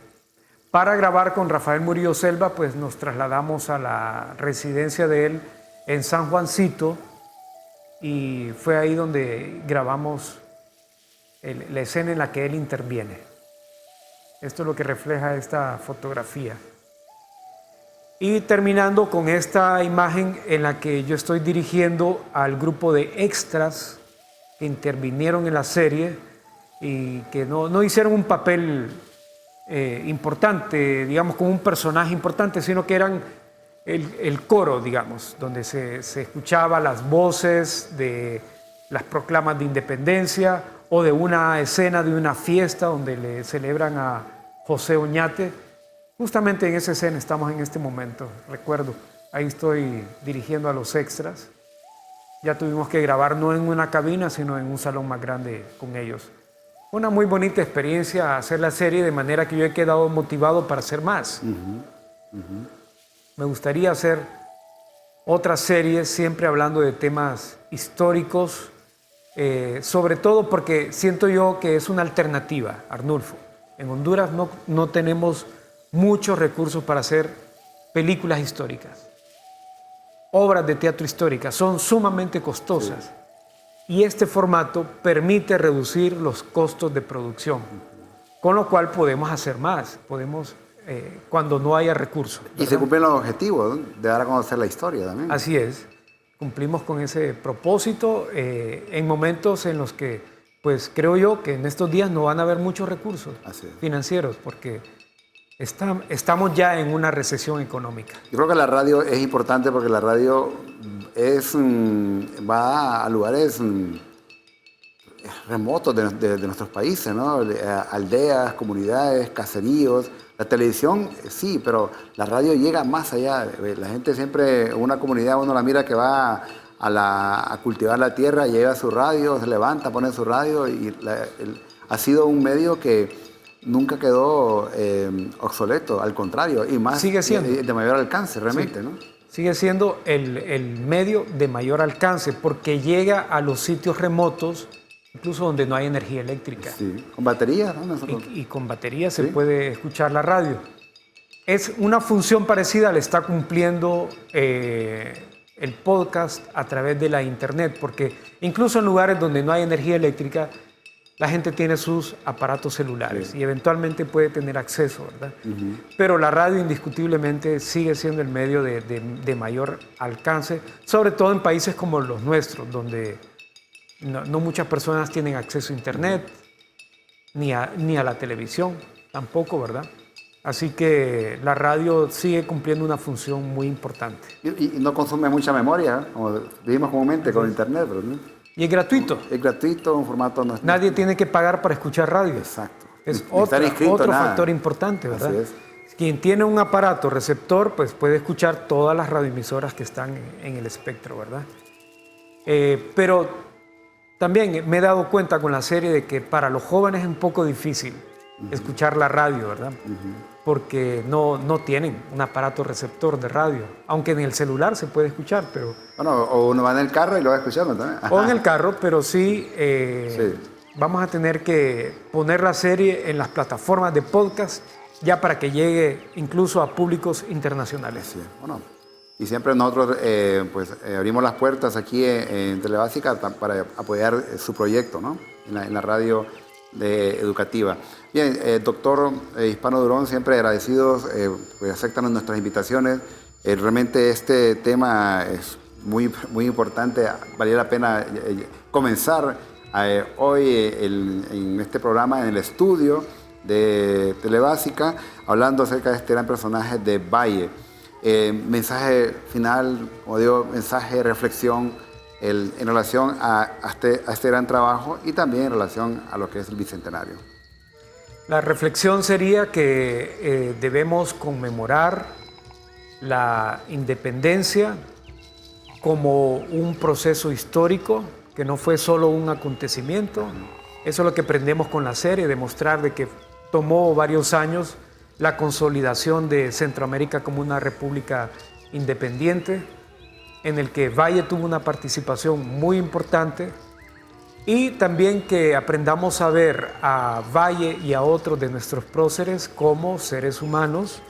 Para grabar con Rafael Murillo Selva, pues nos trasladamos a la residencia de él en San Juancito y fue ahí donde grabamos la escena en la que él interviene. Esto es lo que refleja esta fotografía. Y terminando con esta imagen en la que yo estoy dirigiendo al grupo de extras que intervinieron en la serie y que no hicieron un papel importante, digamos, como un personaje importante, sino que eran el coro, digamos, donde se escuchaba las voces de las proclamas de independencia o de una escena de una fiesta donde le celebran a José Oñate. Justamente en esa escena estamos en este momento, recuerdo, ahí estoy dirigiendo a los extras. Ya tuvimos que grabar no en una cabina, sino en un salón más grande con ellos. Una muy bonita experiencia hacer la serie, de manera que yo he quedado motivado para hacer más. Me gustaría hacer otras series, siempre hablando de temas históricos, sobre todo porque siento yo que es una alternativa, Arnulfo. En Honduras no tenemos muchos recursos para hacer películas históricas. Obras de teatro históricas son sumamente costosas. Sí. Y este formato permite reducir los costos de producción, con lo cual podemos hacer más, cuando no haya recursos, ¿verdad? Y se cumplen los objetivos, ¿no?, de dar a conocer la historia también. Así es, cumplimos con ese propósito en momentos en los que, pues creo yo que en estos días no van a haber muchos recursos financieros, porque estamos ya en una recesión económica. Yo creo que la radio es importante porque la radio va a lugares remotos de nuestros países, ¿no? Aldeas, comunidades, caseríos. La televisión sí, pero la radio llega más allá. La gente siempre, una comunidad, uno la mira que va a cultivar la tierra, lleva su radio, se levanta, pone su radio y ha sido un medio que nunca quedó obsoleto, al contrario, y más sigue siendo de mayor alcance realmente, sí, ¿no? Sigue siendo el medio de mayor alcance porque llega a los sitios remotos, incluso donde no hay energía eléctrica. Sí, con batería, ¿no? Y con batería se puede escuchar la radio. Es una función parecida, le está cumpliendo el podcast a través de la internet, porque incluso en lugares donde no hay energía eléctrica, la gente tiene sus aparatos celulares y eventualmente puede tener acceso, ¿verdad? Pero la radio indiscutiblemente sigue siendo el medio de mayor alcance, sobre todo en países como los nuestros, donde no muchas personas tienen acceso a internet, ni a la televisión tampoco, ¿verdad? Así que la radio sigue cumpliendo una función muy importante. Y no consume mucha memoria, como vivimos comúnmente con internet, ¿no? Y es gratuito. Es gratuito, un formato... Nadie tiene que pagar para escuchar radio. Exacto. Es otro factor importante, ¿verdad? Así es. Quien tiene un aparato receptor, pues puede escuchar todas las radioemisoras que están en el espectro, ¿verdad? Pero también me he dado cuenta con la serie de que para los jóvenes es un poco difícil escuchar la radio, ¿verdad? Porque no tienen un aparato receptor de radio, aunque en el celular se puede escuchar, pero... Bueno, o uno va en el carro y lo va escuchando también. Ajá. O en el carro, pero sí, vamos a tener que poner la serie en las plataformas de podcast ya para que llegue incluso a públicos internacionales. Sí, bueno, y siempre nosotros abrimos las puertas aquí en Telebásica para apoyar su proyecto, ¿no? En la radio educativa. Bien, doctor Hispano Durón, siempre agradecidos, pues aceptan nuestras invitaciones. Realmente este tema es muy, muy importante, valía la pena comenzar hoy en este programa, en el estudio de Telebásica, hablando acerca de este gran personaje de Valle. Mensaje final, como digo, mensaje de reflexión en relación a este gran trabajo y también en relación a lo que es el Bicentenario. La reflexión sería que debemos conmemorar la independencia como un proceso histórico, que no fue solo un acontecimiento. Eso es lo que aprendemos con la serie, demostrar de que tomó varios años la consolidación de Centroamérica como una república independiente, en el que Valle tuvo una participación muy importante, y también que aprendamos a ver a Valle y a otros de nuestros próceres como seres humanos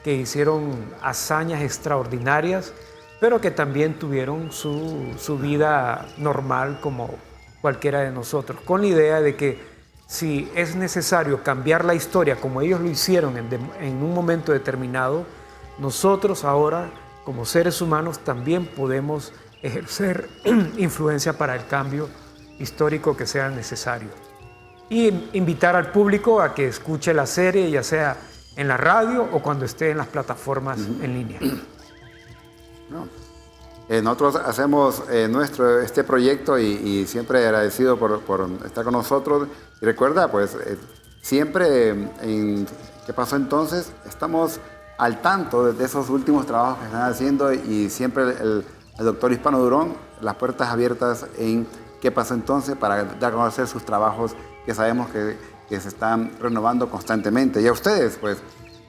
que hicieron hazañas extraordinarias, pero que también tuvieron su vida normal como cualquiera de nosotros, con la idea de que si es necesario cambiar la historia como ellos lo hicieron en un momento determinado, nosotros ahora como seres humanos también podemos ejercer influencia para el cambio histórico que sea necesario. Y invitar al público a que escuche la serie, ya sea en la radio o cuando esté en las plataformas en línea. No. Nosotros hacemos este proyecto y siempre agradecido por estar con nosotros. Y recuerda, pues, siempre en ¿Qué pasó entonces? Estamos al tanto de esos últimos trabajos que están haciendo y siempre el doctor Hispano Durón, las puertas abiertas en ¿Qué pasó entonces? Para dar a conocer sus trabajos que sabemos que se están renovando constantemente. Y a ustedes, pues,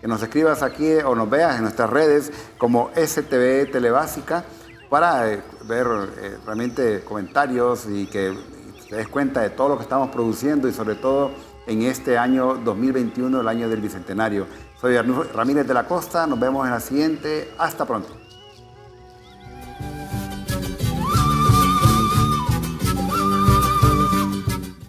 que nos escribas aquí o nos veas en nuestras redes como STV Telebásica para ver realmente comentarios y que te des cuenta de todo lo que estamos produciendo y sobre todo en este año 2021, el año del Bicentenario. Soy Arnulfo Ramírez de la Costa, nos vemos en la siguiente. Hasta pronto.